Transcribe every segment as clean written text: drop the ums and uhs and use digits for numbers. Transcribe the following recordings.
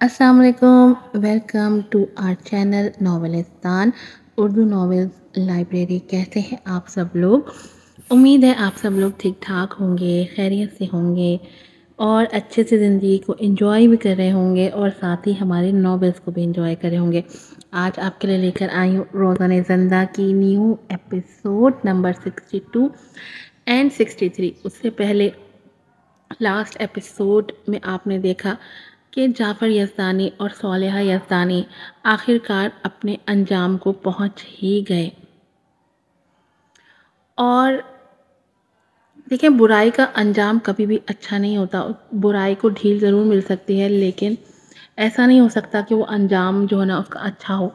السلام علیکم، welcome to our channel Novelistan Urdu novels library. کیسے ہیں آپ سب لوگ؟ امید ہے آپ سب لوگ ٹھیک ٹھاک ہوں گے، خیریت سے ہوں گے اور اچھے سے زندگی کو انجوائے بھی کر رہے ہوں گے اور ساتھ ہی ہماری ناولز کو بھی انجوائے کر رہے ہوں گے۔ آج آپ کے لیے لے کر آئی ہوں روزانہ زندہ کی نیو ایپیسوڈ نمبر 62 اینڈ 63۔ اس سے پہلے لاسٹ ایپیسوڈ میں آپ نے دیکھا کہ جعفر یزدانی اور صالحہ یزدانی آخرکار اپنے انجام کو پہنچ ہی گئے۔ اور دیکھیں، برائی کا انجام کبھی بھی اچھا نہیں ہوتا۔ برائی کو ڈھیل ضرور مل سکتی ہے، لیکن ایسا نہیں ہو سکتا کہ وہ انجام جو ہے نا اس کا اچھا ہو۔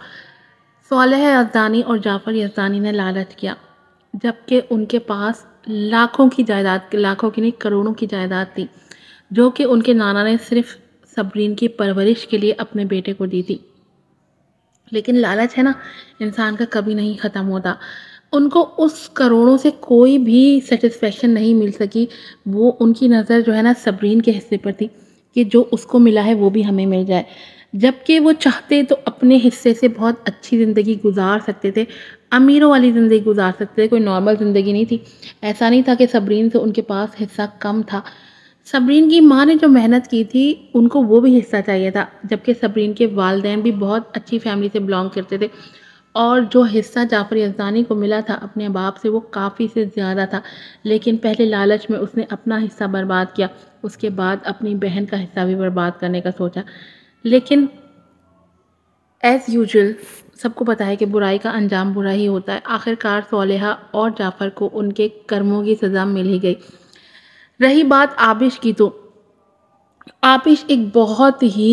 صالحہ یزدانی اور جعفر یزدانی نے لالچ کیا، جبکہ ان کے پاس لاکھوں کی جائیداد، لاکھوں کی نہیں کروڑوں کی جائیداد تھی، جو کہ ان کے نانا نے صرف صبرین کی پرورش کے لیے اپنے بیٹے کو دی تھی۔ لیکن لالچ ہے نا، انسان کا کبھی نہیں ختم ہوتا۔ ان کو اس کروڑوں سے کوئی بھی سیٹسفیکشن نہیں مل سکی۔ وہ ان کی نظر جو ہے نا صبرین کے حصے پر تھی کہ جو اس کو ملا ہے وہ بھی ہمیں مل جائے، جبکہ وہ چاہتے تو اپنے حصے سے بہت اچھی زندگی گزار سکتے تھے، امیروں والی زندگی گزار سکتے تھے، کوئی نارمل زندگی نہیں تھی۔ ایسا نہیں تھا کہ صبرین سے ان کے پاس حصہ کم تھا۔ صبرین کی ماں نے جو محنت کی تھی ان کو وہ بھی حصہ چاہیے تھا، جبکہ صبرین کے والدین بھی بہت اچھی فیملی سے بلانگ کرتے تھے، اور جو حصہ جعفر یزدانی کو ملا تھا اپنے باپ سے وہ کافی سے زیادہ تھا۔ لیکن پہلے لالچ میں اس نے اپنا حصہ برباد کیا، اس کے بعد اپنی بہن کا حصہ بھی برباد کرنے کا سوچا۔ لیکن ایز یوزول سب کو پتہ ہے کہ برائی کا انجام برا ہی ہوتا ہے۔ آخرکار صالحہ اور جعفر کو ان کے کرموں کی سزا مل ہی گئی۔ رہی بات آبش کی، تو آبش ایک بہت ہی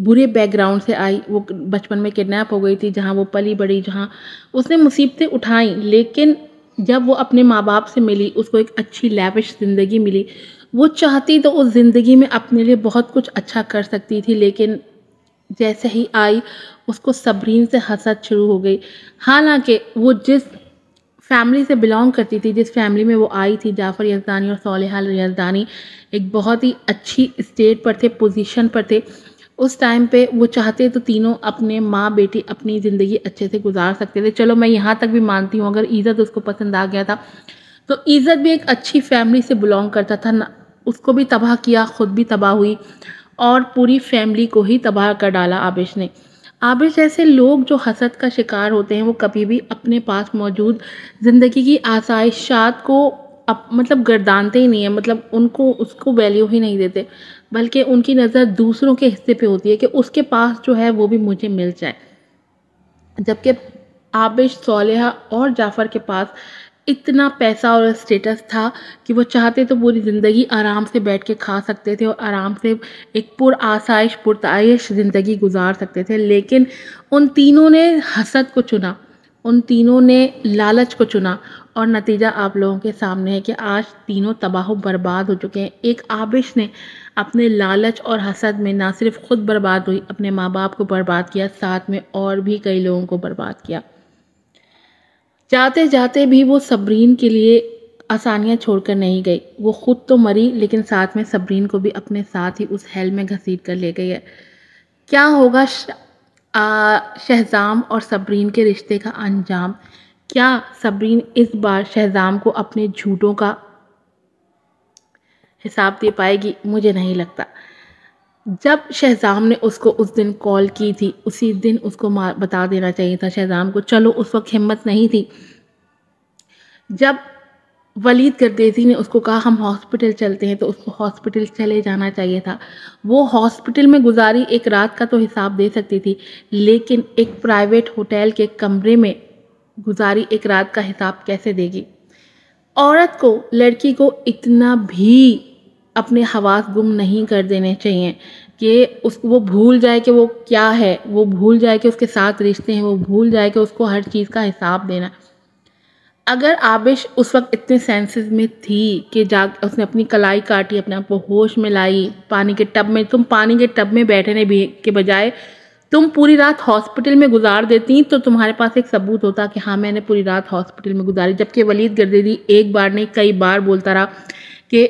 برے بیک گراؤنڈ سے آئی۔ وہ بچپن میں کڈنیپ ہو گئی تھی، جہاں وہ پلی بڑی، جہاں اس نے مصیبتیں اٹھائیں، لیکن جب وہ اپنے ماں باپ سے ملی، اس کو ایک اچھی لیوش زندگی ملی۔ وہ چاہتی تو اس زندگی میں اپنے لیے بہت کچھ اچھا کر سکتی تھی، لیکن جیسے ہی آئی اس کو صبرین سے حسد شروع ہو گئی۔ حالانکہ وہ جس فیملی سے بلانگ کرتی تھی، جس فیملی میں وہ آئی تھی، جعفر یزدانی اور صالحہ یزدانی ایک بہت ہی اچھی اسٹیٹ پر تھے، پوزیشن پر تھے۔ اس ٹائم پہ وہ چاہتے تو تینوں اپنے ماں بیٹی اپنی زندگی اچھے سے گزار سکتے تھے۔ چلو میں یہاں تک بھی مانتی ہوں، اگر عزت اس کو پسند آ گیا تھا تو عزت بھی ایک اچھی فیملی سے بلانگ کرتا تھا، اس کو بھی تباہ کیا، خود بھی تباہ ہوئی اور پوری فیملی کو ہی تباہ کر ڈالا آبش نے۔ آبش جیسے لوگ جو حسد کا شکار ہوتے ہیں، وہ کبھی بھی اپنے پاس موجود زندگی کی آسائشات کو مطلب گردانتے ہی نہیں ہیں، مطلب ان کو اس کو ویلیو ہی نہیں دیتے، بلکہ ان کی نظر دوسروں کے حصے پہ ہوتی ہے کہ اس کے پاس جو ہے وہ بھی مجھے مل جائے۔ جبکہ آبش، صالحہ اور جعفر کے پاس اتنا پیسہ اور اسٹیٹس تھا کہ وہ چاہتے تو پوری زندگی آرام سے بیٹھ کے کھا سکتے تھے اور آرام سے ایک پر آسائش پرتعیش زندگی گزار سکتے تھے، لیکن ان تینوں نے حسد کو چنا، ان تینوں نے لالچ کو چنا، اور نتیجہ آپ لوگوں کے سامنے ہے کہ آج تینوں تباہ و برباد ہو چکے ہیں۔ ایک آبش نے اپنے لالچ اور حسد میں نہ صرف خود برباد ہوئی، اپنے ماں باپ کو برباد کیا، ساتھ میں اور بھی کئی لوگوں کو برباد کیا۔ جاتے جاتے بھی وہ صبرین کے لیے آسانیاں چھوڑ کر نہیں گئی، وہ خود تو مری لیکن ساتھ میں صبرین کو بھی اپنے ساتھ ہی اس ہیل میں گھسیٹ کر لے گئی ہے۔ کیا ہوگا شہزام اور صبرین کے رشتے کا انجام؟ کیا صبرین اس بار شہزام کو اپنے جھوٹوں کا حساب دے پائے گی؟ مجھے نہیں لگتا۔ جب شہزام نے اس کو اس دن کال کی تھی، اسی دن اس کو بتا دینا چاہیے تھا شہزام کو۔ چلو اس وقت ہمت نہیں تھی۔ جب ولید گردیزی نے اس کو کہا ہم ہاسپٹل چلتے ہیں، تو اس کو ہاسپٹل چلے جانا چاہیے تھا۔ وہ ہاسپٹل میں گزاری ایک رات کا تو حساب دے سکتی تھی، لیکن ایک پرائیویٹ ہوٹل کے کمرے میں گزاری ایک رات کا حساب کیسے دے گی؟ عورت کو، لڑکی کو اتنا بھی اپنے حواس گم نہیں کر دینے چاہیے کہ وہ بھول جائے کہ وہ کیا ہے، وہ بھول جائے کہ اس کے ساتھ رشتے ہیں، وہ بھول جائے کہ اس کو ہر چیز کا حساب دینا۔ اگر آبش اس وقت اتنے سینسز میں تھی کہ اس نے اپنی کلائی کاٹی، اپنے آپ کو ہوش میں لائی، پانی کے ٹب میں، تم پانی کے ٹب میں بیٹھنے کے بجائے تم پوری رات ہاسپٹل میں گزار دیتی تو تمہارے پاس ایک ثبوت ہوتا کہ ہاں میں نے پوری رات ہاسپٹل میں گزاری۔ جبکہ ولید گردیزی ایک بار نہیں کئی بار بولتا رہا کہ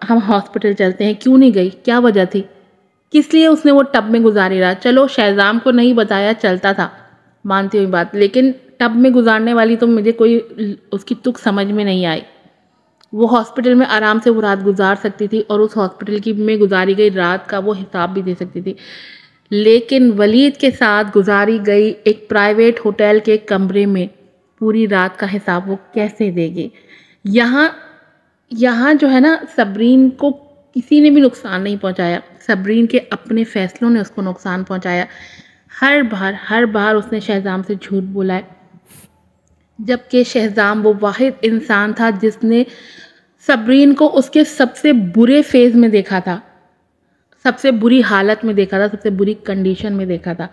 ہم ہاسپٹل چلتے ہیں، کیوں نہیں گئی، کیا وجہ تھی؟ کس لیے اس نے وہ ٹب میں گزاری رات؟ چلو شہزام کو نہیں بتایا چلتا تھا، مانتی ہوئی بات، لیکن ٹب میں گزارنے والی تو مجھے کوئی اس کی تک سمجھ میں نہیں آئی۔ وہ ہاسپٹل میں آرام سے وہ رات گزار سکتی تھی اور اس ہاسپٹل کی میں گزاری گئی رات کا وہ حساب بھی دے سکتی تھی، لیکن ولید کے ساتھ گزاری گئی ایک پرائیویٹ ہوٹل کے کمرے میں پوری رات کا حساب وہ کیسے دے گی؟ یہاں جو ہے نا، صبرین کو کسی نے بھی نقصان نہیں پہنچایا، صبرین کے اپنے فیصلوں نے اس کو نقصان پہنچایا۔ ہر بار اس نے شہزام سے جھوٹ بولا ہے، جبکہ شہزام وہ واحد انسان تھا جس نے صبرین کو اس کے سب سے برے فیز میں دیکھا تھا، سب سے بری حالت میں دیکھا تھا، سب سے بری کنڈیشن میں دیکھا تھا۔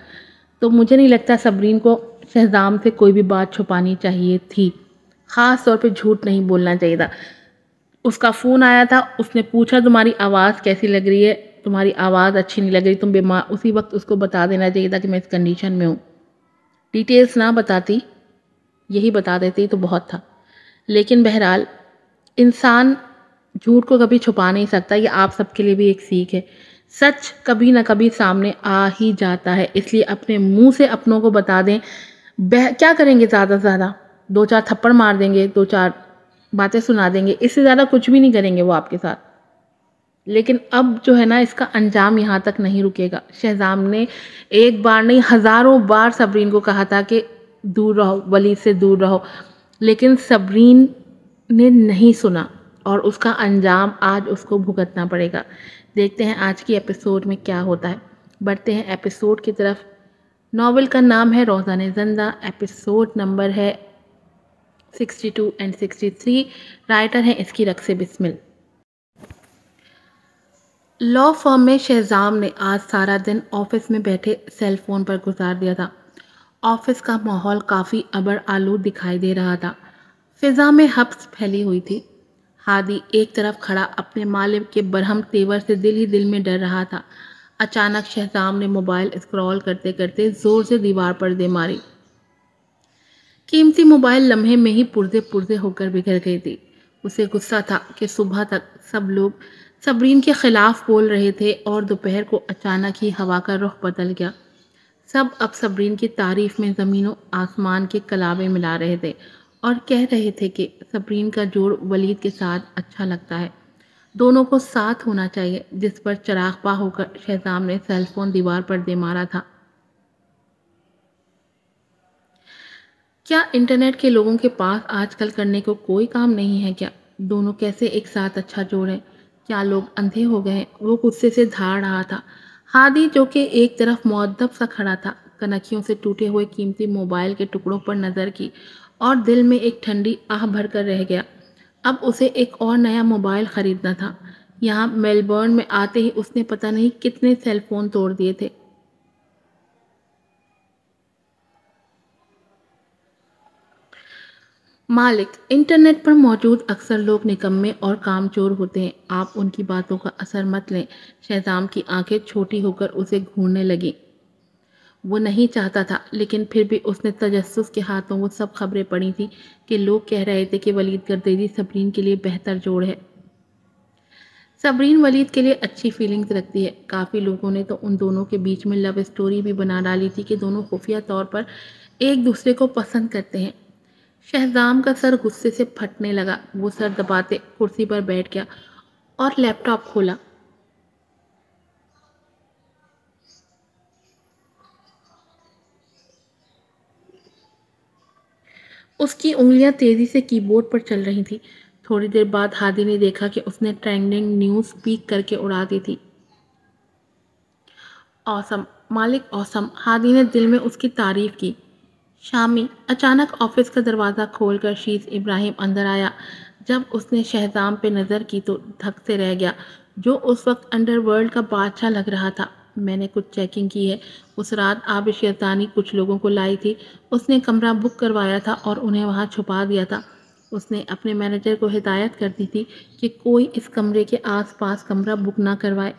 تو مجھے نہیں لگتا صبرین کو شہزام سے کوئی بھی بات چھپانی چاہیے تھی، خاص طور پہ جھوٹ نہیں بولنا چاہیے تھا۔ اس کا فون آیا تھا، اس نے پوچھا تمہاری آواز کیسی لگ رہی ہے، تمہاری آواز اچھی نہیں لگ رہی، تم بیمار، اسی وقت اس کو بتا دینا چاہیے تھا کہ میں اس کنڈیشن میں ہوں۔ ڈیٹیلز نہ بتاتی، یہی بتا دیتی تو بہت تھا۔ لیکن بہرحال انسان جھوٹ کو کبھی چھپا نہیں سکتا، یہ آپ سب کے لیے بھی ایک سیکھ ہے۔ سچ کبھی نہ کبھی سامنے آ ہی جاتا ہے، اس لیے اپنے منہ سے اپنوں کو بتا دیں۔ کیا کریں گے زیادہ سے زیادہ؟ 2-4 تھپڑ مار دیں گے، 2-4 باتیں سنا دیں گے، اس سے زیادہ کچھ بھی نہیں کریں گے وہ آپ کے ساتھ۔ لیکن اب جو ہے نا، اس کا انجام یہاں تک نہیں رکے گا۔ شہزام نے ایک بار نہیں ہزاروں بار صبرین کو کہا تھا کہ دور رہو، ولید سے دور رہو، لیکن صبرین نے نہیں سنا اور اس کا انجام آج اس کو بھگتنا پڑے گا۔ دیکھتے ہیں آج کی ایپیسوڈ میں کیا ہوتا ہے۔ بڑھتے ہیں ایپیسوڈ کی طرف۔ ناول کا نام ہے روزانہ زندہ، ایپیسوڈ نمبر ہے 62 اور 63۔ رائٹر ہیں اس کی رقص بسمل۔ لا فرم میں شہزام نے آج سارا دن آفس میں بیٹھے سیل فون پر گزار دیا تھا۔ آفس کا ماحول کافی ابر آلود دکھائی دے رہا تھا، فضا میں حبس پھیلی ہوئی تھی۔ ہادی ایک طرف کھڑا اپنے مالک کے برہم تیور سے دل ہی دل میں ڈر رہا تھا۔ اچانک شہزام نے موبائل اسکرول کرتے کرتے زور سے دیوار پر دے ماری۔ قیمتی موبائل لمحے میں ہی پرزے ہو کر بکھر گئی تھی۔ اسے غصہ تھا کہ صبح تک سب لوگ صبرین کے خلاف بول رہے تھے اور دوپہر کو اچانک ہی ہوا کا رخ بدل گیا۔ سب اب صبرین کی تعریف میں زمین و آسمان کے کلابے ملا رہے تھے اور کہہ رہے تھے کہ صبرین کا جوڑ ولید کے ساتھ اچھا لگتا ہے، دونوں کو ساتھ ہونا چاہیے۔ جس پر چراغ پا ہو کر شہزام نے سیل فون دیوار پر دے مارا تھا۔ کیا انٹرنیٹ کے لوگوں کے پاس آج کل کرنے کو کوئی کام نہیں ہے کیا؟ دونوں کیسے ایک ساتھ اچھا جوڑ ہے؟ کیا لوگ اندھے ہو گئے ہیں؟ وہ غصے سے دھاڑ رہا تھا۔ ہادی جو کہ ایک طرف مؤدب سا کھڑا تھا، کنکھیوں سے ٹوٹے ہوئے قیمتی موبائل کے ٹکڑوں پر نظر کی اور دل میں ایک ٹھنڈی آہ بھر کر رہ گیا۔ اب اسے ایک اور نیا موبائل خریدنا تھا۔ یہاں میلبورن میں آتے ہی اس نے پتہ نہیں کتنے سیل فون توڑ دیے تھے۔ مالک، انٹرنیٹ پر موجود اکثر لوگ نکمے اور کام چور ہوتے ہیں، آپ ان کی باتوں کا اثر مت لیں۔ شہزام کی آنکھیں چھوٹی ہو کر اسے گھورنے لگیں۔ وہ نہیں چاہتا تھا، لیکن پھر بھی اس نے تجسس کے ہاتھوں وہ سب خبریں پڑھی تھی کہ لوگ کہہ رہے تھے کہ ولید گردیری صبرین کے لیے بہتر جوڑ ہے۔ صبرین ولید کے لیے اچھی فیلنگز رکھتی ہے۔ کافی لوگوں نے تو ان دونوں کے بیچ میں لو اسٹوری بھی بنا ڈالی تھی کہ دونوں خفیہ طور پر ایک دوسرے کو پسند کرتے ہیں۔ شہزام کا سر غصے سے پھٹنے لگا، وہ سر دباتے کرسی پر بیٹھ گیا اور لیپ ٹاپ کھولا۔ اس کی انگلیاں تیزی سے کی بورڈ پر چل رہی تھیں۔ تھوڑی دیر بعد ہادی نے دیکھا کہ اس نے ٹرینڈنگ نیوز پیک کر کے اڑا دی تھی۔ اوسم مالک، اوسم، ہادی نے دل میں اس کی تعریف کی۔ شامی، اچانک آفس کا دروازہ کھول کر شیز ابراہیم اندر آیا۔ جب اس نے شہزام پہ نظر کی تو دھک سے رہ گیا، جو اس وقت انڈر ورلڈ کا بادشاہ لگ رہا تھا۔ میں نے کچھ چیکنگ کی ہے، اس رات آبش یزدانی کچھ لوگوں کو لائی تھی، اس نے کمرہ بک کروایا تھا اور انہیں وہاں چھپا دیا تھا۔ اس نے اپنے مینیجر کو ہدایت کر دی تھی کہ کوئی اس کمرے کے آس پاس کمرہ بک نہ کروائے۔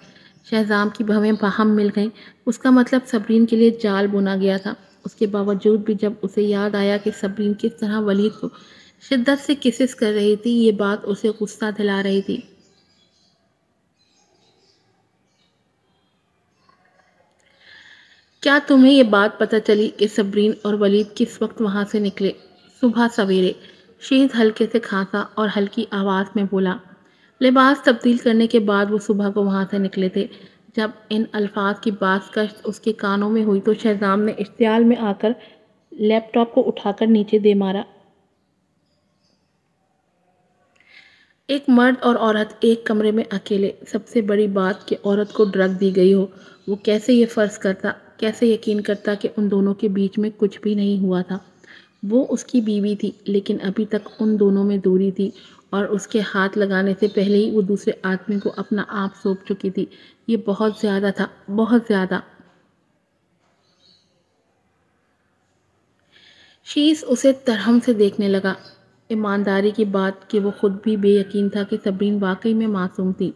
شہزام کی بھویں باہم مل گئیں۔ اس کا مطلب صبرین کے لیے جال بنا گیا تھا۔ اس کے باوجود بھی جب اسے یاد آیا کہ صبرین کس طرح ولید کو شدت سے کسس کر رہی تھی، یہ بات اسے غصہ دلا رہی تھی۔ کیا تمہیں یہ بات پتہ چلی کہ صبرین اور ولید کس وقت وہاں سے نکلے؟ صبح سویرے، شیز ہلکے سے کھانسا اور ہلکی آواز میں بولا۔ لباس تبدیل کرنے کے بعد وہ صبح کو وہاں سے نکلے تھے۔ جب ان الفاظ کی بازگشت اس کے کانوں میں ہوئی تو شہزام نے اشتعال میں آ کر لیپ ٹاپ کو اٹھا کر نیچے دے مارا۔ ایک مرد اور عورت ایک کمرے میں اکیلے، سب سے بڑی بات کہ عورت کو ڈرگ دی گئی ہو۔ وہ کیسے یہ فرض کرتا، کیسے یقین کرتا کہ ان دونوں کے بیچ میں کچھ بھی نہیں ہوا تھا؟ وہ اس کی بیوی تھی، لیکن ابھی تک ان دونوں میں دوری تھی اور اس کے ہاتھ لگانے سے پہلے ہی وہ دوسرے آدمی کو اپنا آپ سونپ چکی تھی۔ یہ بہت زیادہ تھا، بہت زیادہ۔ شیس اسے ترہم سے دیکھنے لگا۔ ایمانداری کی بات کہ وہ خود بھی بے یقین تھا کہ صبرین واقعی میں معصوم تھی۔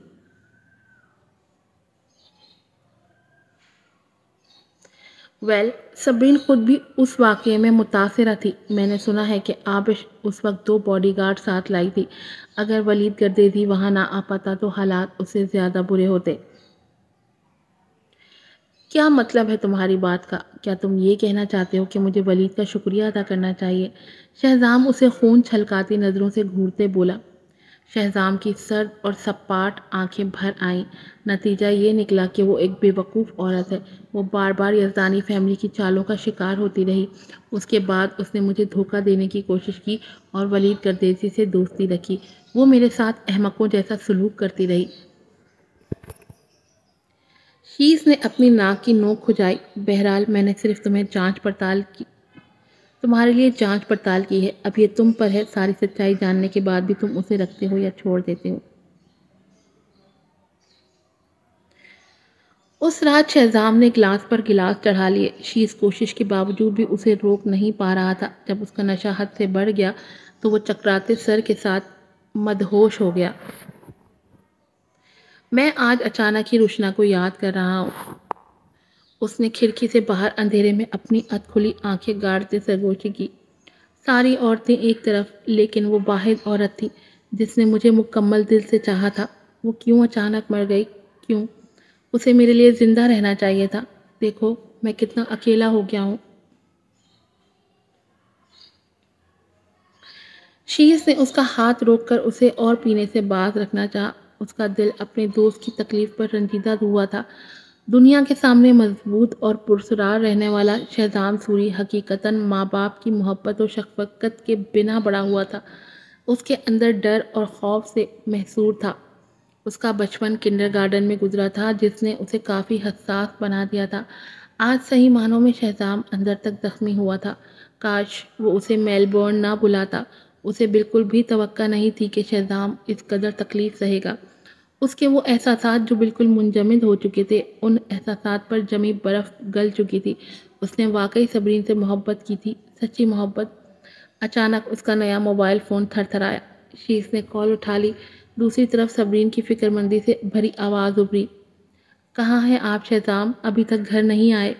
صبرین خود بھی اس واقعے میں متاثرہ تھی۔ میں نے سنا ہے کہ آبش اس وقت 2 باڈی گارڈ ساتھ لائی تھی۔ اگر ولید گردیزی وہاں نہ آ پاتا تو حالات اس سے زیادہ برے ہوتے۔ کیا مطلب ہے تمہاری بات کا؟ کیا تم یہ کہنا چاہتے ہو کہ مجھے ولید کا شکریہ ادا کرنا چاہیے؟ شہزام اسے خون چھلکاتی نظروں سے گھورتے بولا۔ شہزام کی سرد اور سپاٹ آنکھیں بھر آئیں۔ نتیجہ یہ نکلا کہ وہ ایک بے وقوف عورت ہے۔ وہ بار بار یزدانی فیملی کی چالوں کا شکار ہوتی رہی۔ اس کے بعد اس نے مجھے دھوکہ دینے کی کوشش کی اور ولید گردیزی سے دوستی رکھی۔ وہ میرے ساتھ احمقوں جیسا سلوک کرتی رہی۔ شیس نے اپنی ناک کی نوک کھجائی۔ بہرحال میں نے صرف تمہارے لیے جانچ پڑتال کی ہے۔ اب یہ تم پر ہے، ساری سچائی جاننے کے بعد بھی تم اسے رکھتے ہو یا چھوڑ دیتے ہو۔ اس رات شہزام نے گلاس پر گلاس چڑھا لیے۔ شیس کوشش کے باوجود بھی اسے روک نہیں پا رہا تھا۔ جب اس کا نشہ حد سے بڑھ گیا تو وہ چکراتے سر کے ساتھ مدہوش ہو گیا۔ میں آج اچانک ہی روشنا کو یاد کر رہا ہوں۔ اس نے کھڑکی سے باہر اندھیرے میں اپنی ادھ کھلی آنکھیں گاڑتے سرگوشی کی۔ ساری عورتیں ایک طرف، لیکن وہ واحد عورت تھی جس نے مجھے مکمل دل سے چاہا تھا۔ وہ کیوں اچانک مر گئی؟ کیوں؟ اسے میرے لیے زندہ رہنا چاہیے تھا۔ دیکھو میں کتنا اکیلا ہو گیا ہوں۔ شیس نے اس کا ہاتھ روک کر اسے اور پینے سے باز رکھنا چاہا۔ اس کا دل اپنے دوست کی تکلیف پر رنجیدہ ہوا تھا۔ دنیا کے سامنے مضبوط اور پرسرار رہنے والا شہزام سوری حقیقتاً ماں باپ کی محبت و شفقت کے بنا بڑا ہوا تھا۔ اس کے اندر ڈر اور خوف سے محصور تھا۔ اس کا بچپن کنڈرگارٹن میں گزرا تھا جس نے اسے کافی حساس بنا دیا تھا۔ آج صحیح معنوں میں شہزام اندر تک زخمی ہوا تھا۔ کاش وہ اسے میلبورن نہ بلاتا۔ اسے بالکل بھی توقع نہیں تھی کہ شہزام اس قدر تکلیف سہے گا۔ اس کے وہ احساسات جو بالکل منجمد ہو چکے تھے، ان احساسات پر جمی برف گل چکی تھی۔ اس نے واقعی صبرین سے محبت کی تھی، سچی محبت۔ اچانک اس کا نیا موبائل فون تھر تھرایا۔ شیس نے کال اٹھا لی۔ دوسری طرف صبرین کی فکر مندی سے بھری آواز ابھری۔ کہاں ہیں آپ شہزام؟ ابھی تک گھر نہیں آئے؟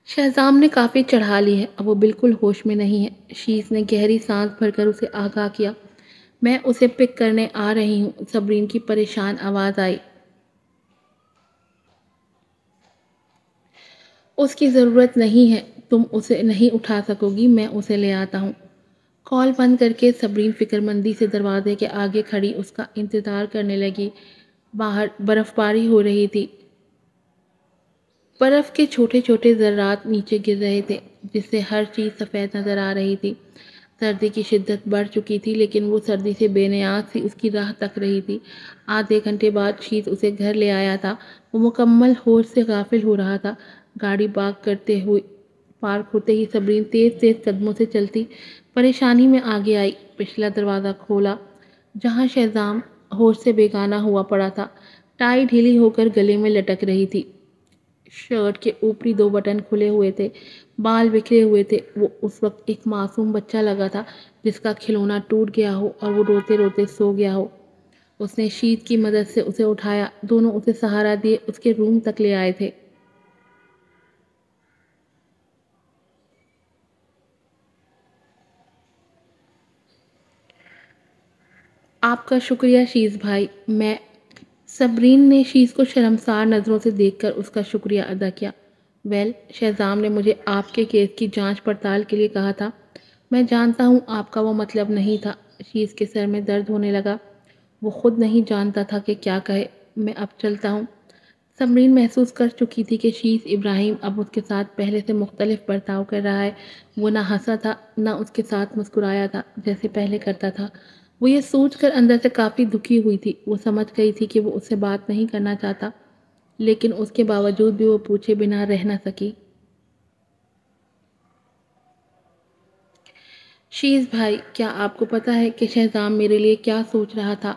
شہزام نے کافی چڑھا لی ہے، اب وہ بالکل ہوش میں نہیں ہے۔ شیس نے گہری سانس بھر کر اسے آگاہ کیا۔ میں اسے پک کرنے آ رہی ہوں، صبرین کی پریشان آواز آئی۔ اس کی ضرورت نہیں ہے، تم اسے نہیں اٹھا سکو گی، میں اسے لے آتا ہوں۔ کال بند کر کے صبرین فکر مندی سے دروازے کے آگے کھڑی اس کا انتظار کرنے لگی۔ باہر برف باری ہو رہی تھی۔ برف کے چھوٹے چھوٹے ذرات نیچے گر رہے تھے جس سے ہر چیز سفید نظر آ رہی تھی۔ سردی کی شدت بڑھ چکی تھی لیکن وہ سردی سے بے نیاز سی اس کی راہ تک رہی تھی۔ آدھے گھنٹے بعد شیت اسے گھر لے آیا تھا۔ وہ مکمل ہوش سے غافل ہو رہا تھا۔ گاڑی پارک ہوتے ہی صبرین تیز تیز قدموں سے چلتی پریشانی میں آگے آئی۔ پچھلا دروازہ کھولا جہاں شہزام ہوش سے بیگانہ ہوا پڑا تھا۔ ٹائی ڈھیلی ہو کر گلے میں لٹک رہی تھی۔ شرٹ کے اوپری 2 بٹن کھلے ہوئے تھے، بال بکھرے ہوئے تھے۔ وہ اس وقت ایک معصوم بچہ لگا تھا جس کا کھلونا ٹوٹ گیا ہو اور وہ روتے روتے سو گیا ہو۔ اس نے شیت کی مدد سے اسے اٹھایا۔ دونوں اسے سہارا دیے اس کے روم تک لے آئے تھے۔ آپ کا شکریہ شیز بھائی، میں صبرین نے شیز کو شرمسار نظروں سے دیکھ کر اس کا شکریہ ادا کیا۔ شہزام نے مجھے آپ کے کیس کی جانچ پڑتال کے لیے کہا تھا۔ میں جانتا ہوں آپ کا وہ مطلب نہیں تھا۔ شیز کے سر میں درد ہونے لگا۔ وہ خود نہیں جانتا تھا کہ کیا کہے۔ میں اب چلتا ہوں۔ صبرین محسوس کر چکی تھی کہ شیز ابراہیم اب اس کے ساتھ پہلے سے مختلف برتاؤ کر رہا ہے۔ وہ نہ ہنسا تھا نہ اس کے ساتھ مسکرایا تھا جیسے پہلے کرتا تھا۔ وہ یہ سوچ کر اندر سے کافی دکھی ہوئی تھی۔ وہ سمجھ گئی تھی کہ وہ اس سے بات نہیں کرنا چاہتا، لیکن اس کے باوجود بھی وہ پوچھے بنا رہ نہ سکی۔ شیز بھائی، کیا آپ کو پتہ ہے کہ شہزام میرے لیے کیا سوچ رہا تھا؟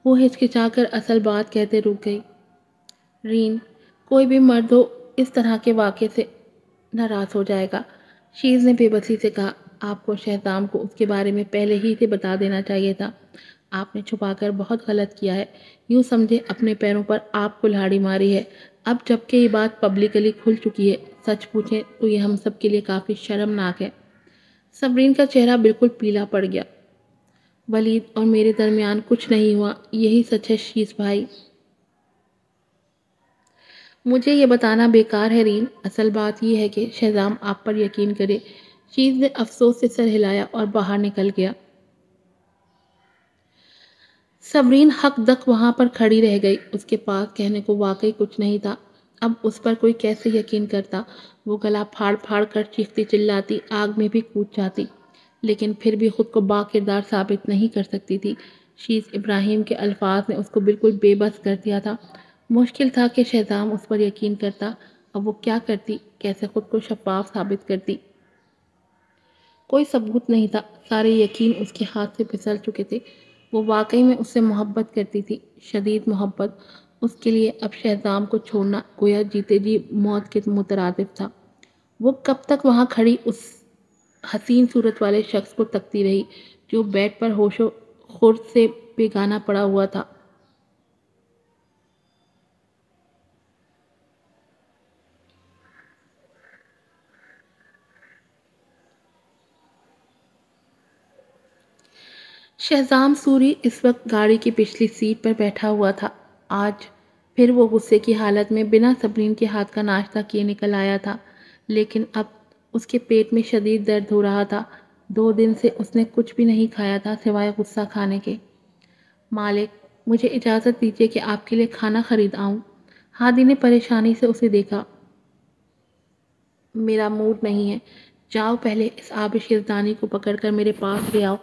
وہ ہچکچا کر اصل بات کہتے رک گئی۔ رین، کوئی بھی مرد ہو اس طرح کے واقعے سے ناراض ہو جائے گا۔ شیز نے بے بسی سے کہا، آپ کو شہزام کو اس کے بارے میں پہلے ہی سے بتا دینا چاہیے تھا۔ آپ نے چھپا کر بہت غلط کیا ہے۔ یوں سمجھے اپنے پیروں پر آپ کلہاڑی ماری ہے۔ اب جبکہ یہ بات پبلکلی کھل چکی ہے، سچ پوچھیں تو یہ ہم سب کے لیے کافی شرمناک ہے۔ صبرین کا چہرہ بالکل پیلا پڑ گیا۔ ولید اور میرے درمیان کچھ نہیں ہوا، یہی سچ ہے شیز بھائی۔ مجھے یہ بتانا بیکار ہے رین، اصل بات یہ ہے کہ شہزام آپ پر یقین کرے۔ شیز نے افسوس سے سر ہلایا اور باہر نکل گیا۔ صبرین حق دق وہاں پر کھڑی رہ گئی۔ اس کے پاس کہنے کو واقعی کچھ نہیں تھا۔ اب اس پر کوئی کیسے یقین کرتا؟ وہ گلا پھاڑ پھاڑ کر چیختی چلاتی، آگ میں بھی کود جاتی، لیکن پھر بھی خود کو با کردار ثابت نہیں کر سکتی تھی۔ شیز ابراہیم کے الفاظ نے اس کو بالکل بے بس کر دیا تھا۔ مشکل تھا کہ شہزام اس پر یقین کرتا۔ اب وہ کیا کرتی؟ کیسے خود کو شفاف ثابت کرتی؟ کوئی ثبوت نہیں تھا۔ سارے یقین اس کے ہاتھ سے پھسل چکے تھے۔ وہ واقعی میں اس سے محبت کرتی تھی، شدید محبت۔ اس کے لیے اب شہزام کو چھوڑنا گویا جیتے جی موت کے مترادف تھا۔ وہ کب تک وہاں کھڑی اس حسین صورت والے شخص کو تکتی رہی جو بیڈ پر ہوش و خرد سے بیگانہ پڑا ہوا تھا۔ شہزام سوری اس وقت گاڑی کی پچھلی سیٹ پر بیٹھا ہوا تھا۔ آج پھر وہ غصے کی حالت میں بنا صبرین کے ہاتھ کا ناشتہ کیے نکل آیا تھا، لیکن اب اس کے پیٹ میں شدید درد ہو رہا تھا۔ 2 دن سے اس نے کچھ بھی نہیں کھایا تھا سوائے غصہ کھانے کے۔ مالک، مجھے اجازت دیجیے کہ آپ کے لیے کھانا خرید آؤں۔ ہادی نے پریشانی سے اسے دیکھا۔ میرا موڈ نہیں ہے۔ جاؤ پہلے اس آبش یزدانی کو پکڑ کر میرے پاس لے آؤ۔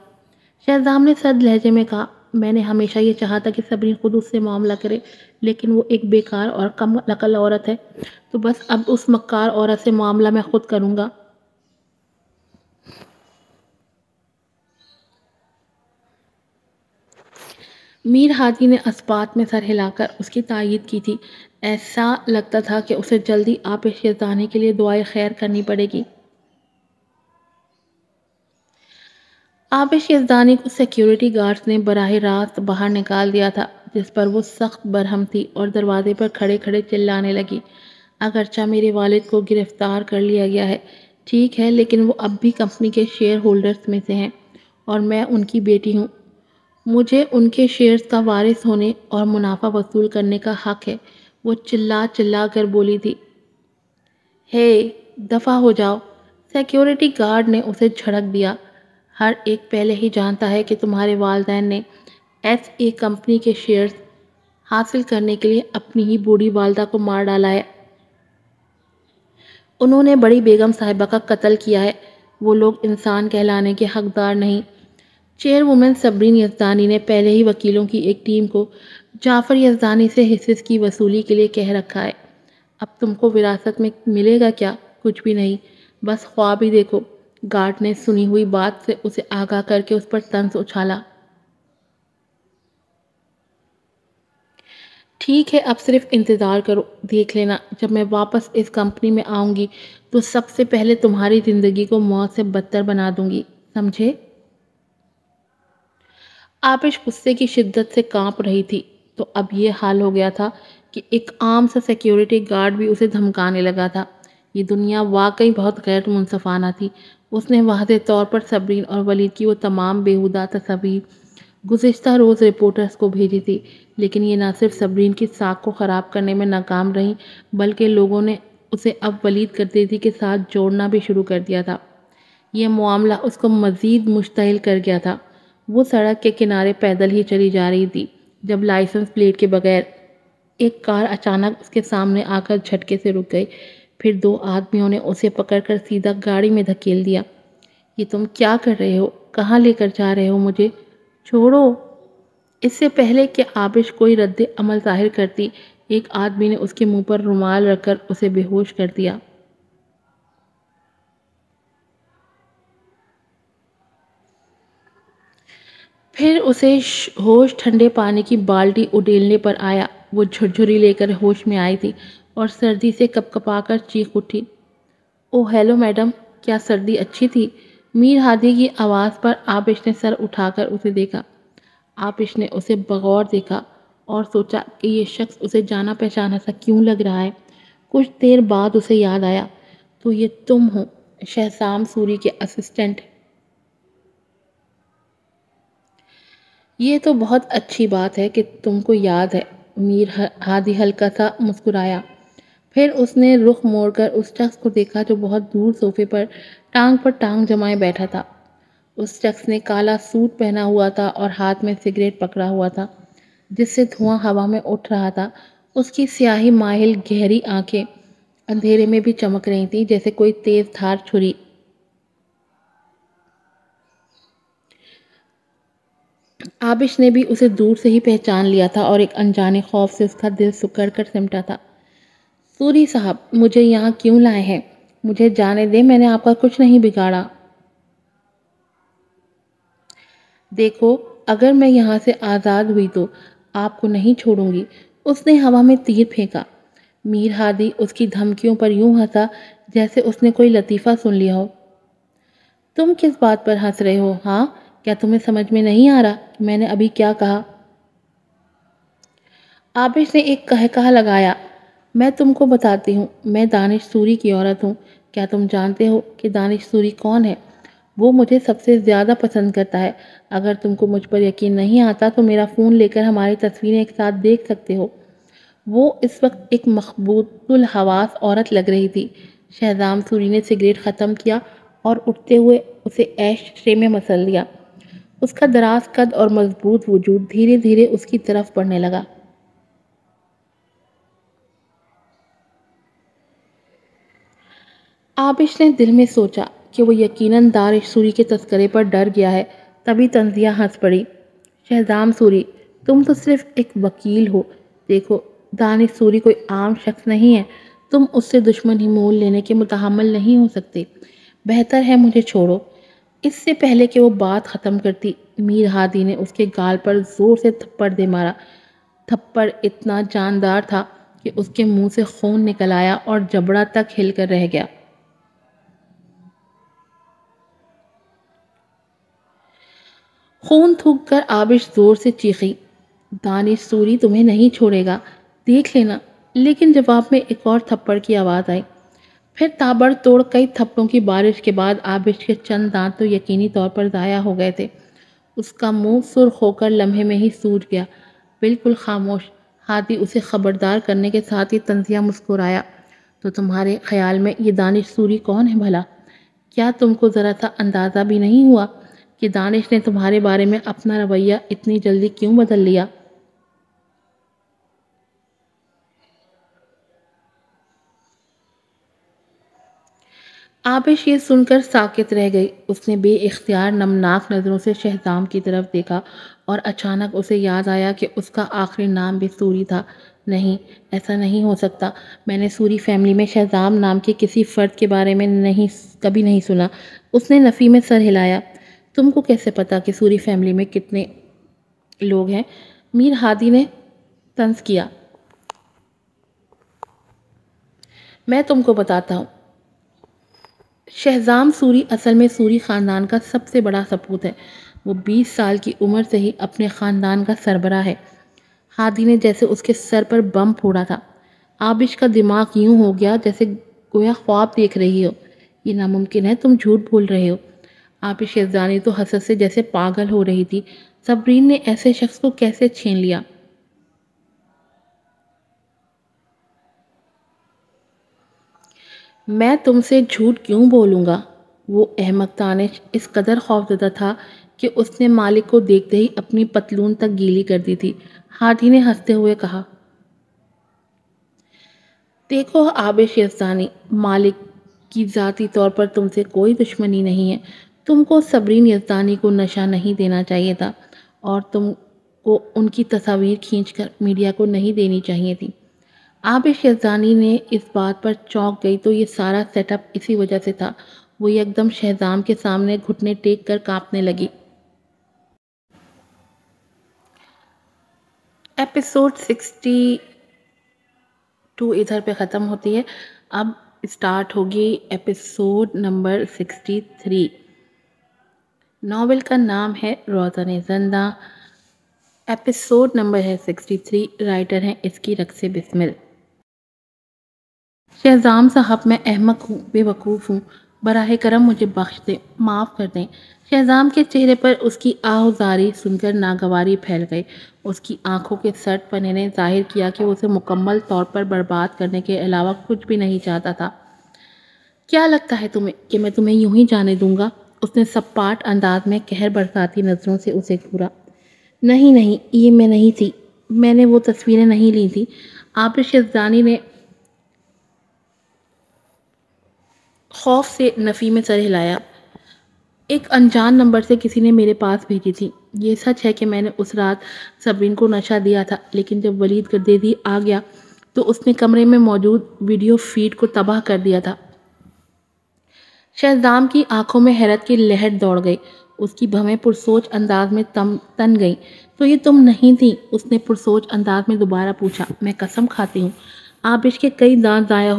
شہزام نے سرد لہجے میں کہا، میں نے ہمیشہ یہ چاہا تھا کہ صبرین خود اس سے معاملہ کرے، لیکن وہ ایک بیکار اور کم عقل عورت ہے، تو بس اب اس مکار عورت سے معاملہ میں خود کروں گا۔ میر ہادی نے اسبات میں سر ہلا کر اس کی تائید کی تھی۔ ایسا لگتا تھا کہ اسے جلدی آبش یزدانی کے لیے دعائے خیر کرنی پڑے گی۔ آبش یزدانی کو سیکیورٹی گارڈز نے براہ راست باہر نکال دیا تھا، جس پر وہ سخت برہم تھی اور دروازے پر کھڑے کھڑے چلانے لگی، اگرچہ میرے والد کو گرفتار کر لیا گیا ہے، ٹھیک ہے، لیکن وہ اب بھی کمپنی کے شیئر ہولڈرز میں سے ہیں اور میں ان کی بیٹی ہوں۔ مجھے ان کے شیئرز کا وارث ہونے اور منافع وصول کرنے کا حق ہے۔ وہ چلا چلا کر بولی تھی۔ ہے، دفع ہو جاؤ، سیکیورٹی گارڈ نے اسے جھڑک دیا۔ ہر ایک پہلے ہی جانتا ہے کہ تمہارے والدین نے ایس اے کمپنی کے شیئرز حاصل کرنے کے لیے اپنی ہی بوڑھی والدہ کو مار ڈالا ہے۔ انہوں نے بڑی بیگم صاحبہ کا قتل کیا ہے۔ وہ لوگ انسان کہلانے کے حقدار نہیں۔ چیئروومن صبرین یزدانی نے پہلے ہی وکیلوں کی ایک ٹیم کو جعفر یزدانی سے حصص کی وصولی کے لیے کہہ رکھا ہے۔ اب تم کو وراثت میں ملے گا کیا؟ کچھ بھی نہیں، بس خواب ہی دیکھو۔ گارڈ نے سنی ہوئی بات سے اسے آگاہ کر کے اس پر طنز اچھالا۔ ٹھیک ہے، اب صرف انتظار کرو، دیکھ لینا جب میں واپس اس کمپنی میں آؤں گی تو سب سے پہلے تمہاری زندگی کو موت سے بدتر بنا دوں گی، سمجھے؟ آبش غصے کی شدت سے کانپ رہی تھی۔ تو اب یہ حال ہو گیا تھا کہ ایک عام سا سیکیورٹی گارڈ بھی اسے دھمکانے لگا تھا۔ یہ دنیا واقعی بہت غیر منصفانہ تھی۔ اس نے واضح طور پر صبرین اور ولید کی وہ تمام بیہودہ تصاویر گزشتہ روز رپورٹرز کو بھیجی تھی، لیکن یہ نہ صرف صبرین کی ساکھ کو خراب کرنے میں ناکام رہی بلکہ لوگوں نے اسے اب ولید گردیزی کے ساتھ جوڑنا بھی شروع کر دیا تھا۔ یہ معاملہ اس کو مزید مشتعل کر گیا تھا۔ وہ سڑک کے کنارے پیدل ہی چلی جا رہی تھی جب لائسنس پلیٹ کے بغیر ایک کار اچانک اس کے سامنے آ کر جھٹکے سے رک گئی۔ پھر دو آدمیوں نے اسے پکڑ کر سیدھا گاڑی میں دھکیل دیا۔ یہ تم کیا کر رہے ہو؟ کہاں لے کر جا رہے ہو مجھے؟ چھوڑو! اس سے پہلے کہ آبش کوئی رد عمل ظاہر کرتی، ایک آدمی نے اس کے منہ پر رومال رکھ کر اسے بے ہوش کر دیا۔ پھر اسے ہوش ٹھنڈے پانی کی بالٹی اڈیلنے پر آیا۔ وہ جھرجھری لے کر ہوش میں آئی تھی اور سردی سے کپ کپا کر چیخ اٹھی۔ او ہیلو میڈم، کیا سردی اچھی تھی؟ میر ہادی کی آواز پر آبش نے سر اٹھا کر اسے دیکھا۔ آبش نے اسے بغور دیکھا اور سوچا کہ یہ شخص اسے جانا پہچانا سا کیوں لگ رہا ہے۔ کچھ دیر بعد اسے یاد آیا، تو یہ تم ہو، شہزام سوری کے اسسٹنٹ۔ یہ تو بہت اچھی بات ہے کہ تم کو یاد ہے۔ میر ہادی ہلکا سا مسکرایا۔ پھر اس نے رخ موڑ کر اس شخص کو دیکھا جو بہت دور صوفے پر ٹانگ جمائے بیٹھا تھا۔ اس شخص نے کالا سوٹ پہنا ہوا تھا اور ہاتھ میں سگریٹ پکڑا ہوا تھا جس سے دھواں ہوا میں اٹھ رہا تھا۔ اس کی سیاہی مائل گہری آنکھیں اندھیرے میں بھی چمک رہی تھیں جیسے کوئی تیز دھار چھری۔ آبش نے بھی اسے دور سے ہی پہچان لیا تھا اور ایک انجانے خوف سے اس کا دل سکڑ کر سمٹا تھا۔ سوری صاحب، مجھے یہاں کیوں لائے ہیں؟ مجھے جانے دیں، میں نے آپ کا کچھ نہیں بگاڑا۔ دیکھو، اگر میں یہاں سے آزاد ہوئی تو آپ کو نہیں چھوڑوں گی۔ اس نے ہوا میں تیر پھینکا۔ میر ہادی اس کی دھمکیوں پر یوں ہنسا جیسے اس نے کوئی لطیفہ سن لیا ہو۔ تم کس بات پر ہنس رہے ہو؟ ہاں، کیا تمہیں سمجھ میں نہیں آ رہا کہ میں نے ابھی کیا کہا؟ آبش نے ایک قہقہہ لگایا۔ میں تم کو بتاتی ہوں، میں دانش سوری کی عورت ہوں۔ کیا تم جانتے ہو کہ دانش سوری کون ہے؟ وہ مجھے سب سے زیادہ پسند کرتا ہے۔ اگر تم کو مجھ پر یقین نہیں آتا تو میرا فون لے کر ہماری تصویریں ایک ساتھ دیکھ سکتے ہو۔ وہ اس وقت ایک مخبوط الحواس عورت لگ رہی تھی۔ شہزام سوری نے سگریٹ ختم کیا اور اٹھتے ہوئے اسے ایش ٹرے میں مسل لیا۔ اس کا دراز قد اور مضبوط وجود دھیرے دھیرے اس کی طرف بڑھنے لگا۔ آبش نے دل میں سوچا کہ وہ یقیناً دانش سوری کے تذکرے پر ڈر گیا ہے۔ تبھی تنزیہ ہنس پڑی۔ شہزام سوری، تم تو صرف ایک وکیل ہو۔ دیکھو، دانش سوری کوئی عام شخص نہیں ہے۔ تم اس سے دشمنی مول لینے کے متحمل نہیں ہو سکتے۔ بہتر ہے مجھے چھوڑو۔ اس سے پہلے کہ وہ بات ختم کرتی، میر ہادی نے اس کے گال پر زور سے تھپڑ دے مارا۔ تھپڑ اتنا جاندار تھا کہ اس کے منہ سے خون نکل آیا اور جبڑا تک ہل کر رہ گیا۔ خون تھوک کر آبش زور سے چیخی، دانش سوری تمہیں نہیں چھوڑے گا، دیکھ لینا۔ لیکن جواب میں ایک اور تھپڑ کی آواز آئی۔ پھر تابڑ توڑ کئی تھپڑوں کی بارش کے بعد آبش کے چند دانت تو یقینی طور پر ضائع ہو گئے تھے۔ اس کا منہ سرخ ہو کر لمحے میں ہی سوج گیا، بالکل خاموش۔ ہادی اسے خبردار کرنے کے ساتھ ہی تنزیہ مسکرایا۔ تو تمہارے خیال میں یہ دانش سوری کون ہے بھلا؟ کیا تم کو ذرا سا اندازہ بھی نہیں ہوا کہ دانش نے تمہارے بارے میں اپنا رویہ اتنی جلدی کیوں بدل لیا؟ آبش یہ سن کر ساکت رہ گئی۔ اس نے بے اختیار نمناک نظروں سے شہزام کی طرف دیکھا اور اچانک اسے یاد آیا کہ اس کا آخری نام بھی سوری تھا۔ نہیں، ایسا نہیں ہو سکتا۔ میں نے سوری فیملی میں شہزام نام کے کسی فرد کے بارے میں کبھی نہیں سنا۔ اس نے نفی میں سر ہلایا۔ تم کو کیسے پتا کہ سوری فیملی میں کتنے لوگ ہیں؟ میر ہادی نے طنز کیا۔ میں تم کو بتاتا ہوں۔ شہزام سوری اصل میں سوری خاندان کا سب سے بڑا سپوت ہے۔ وہ 20 سال کی عمر سے ہی اپنے خاندان کا سربراہ ہے۔ ہادی نے جیسے اس کے سر پر بم پھوڑا تھا۔ آبش کا دماغ یوں ہو گیا جیسے گویا خواب دیکھ رہی ہو۔ یہ ناممکن ہے، تم جھوٹ بول رہے ہو۔ آبش یزدانی تو حسد سے جیسے پاگل ہو رہی تھی۔ صبرین نے ایسے شخص کو کیسے چھین لیا؟ میں تم سے جھوٹ کیوں بولوں گا؟ وہ احمق دانش اس قدر خوفزدہ تھا کہ اس نے مالک کو دیکھتے ہی اپنی پتلون تک گیلی کر دی تھی۔ ہاتھی نے ہنستے ہوئے کہا، دیکھو عابش یزدانی، مالک کی ذاتی طور پر تم سے کوئی دشمنی نہیں ہے۔ تم کو صبرین یزدانی کو نشہ نہیں دینا چاہیے تھا اور تم کو ان کی تصاویر کھینچ کر میڈیا کو نہیں دینی چاہیے تھی۔ عابش یزدانی نے اس بات پر چونک گئی تو یہ سارا سیٹ اپ اسی وجہ سے تھا۔ وہ یکدم شہزام کے سامنے گھٹنے ٹیک کر کانپنے لگی۔ ایپیسوڈ 62 ادھر پہ ختم ہوتی ہے۔ اب اسٹارٹ ہوگی ایپیسوڈ نمبر 63۔ ناول کا نام ہے روزن زندہ۔ ایپیسوڈ نمبر ہے 63۔ رائٹر ہیں اس کی رقص بسمل۔ شہزام صاحب، میں احمق ہوں، بے وقوف ہوں، براہ کرم مجھے بخش دیں، معاف کر دیں۔ شہزام کے چہرے پر اس کی آہوازاری سن کر ناگواری پھیل گئی۔ اس کی آنکھوں کے سرد پنے نے ظاہر کیا کہ وہ اسے مکمل طور پر برباد کرنے کے علاوہ کچھ بھی نہیں چاہتا تھا۔ کیا لگتا ہے تمہیں کہ میں تمہیں یوں ہی جانے دوں گا؟ اس نے سپاٹ انداز میں قہر برساتی نظروں سے اسے گھورا۔ نہیں نہیں، یہ میں نہیں تھی، میں نے وہ تصویریں نہیں لی تھی۔ عابش یزدانی نے خوف سے نفی میں سر ہلایا۔ ایک انجان نمبر سے کسی نے میرے پاس بھیجی تھی۔ یہ سچ ہے کہ میں نے اس رات صبرین کو نشہ دیا تھا، لیکن جب ولید گردیزی آ گیا تو اس نے کمرے میں موجود ویڈیو فیڈ کو تباہ کر دیا تھا۔ شہزام کی آنکھوں میں حیرت کی لہر دوڑ گئی۔ اس کی بھویں پرسوچ انداز میں تن گئیں۔ تو یہ تم نہیں تھی؟ اس نے پرسوچ انداز میں دوبارہ پوچھا۔ میں قسم کھاتی ہوں۔ عابش کے کئی دانت ضائع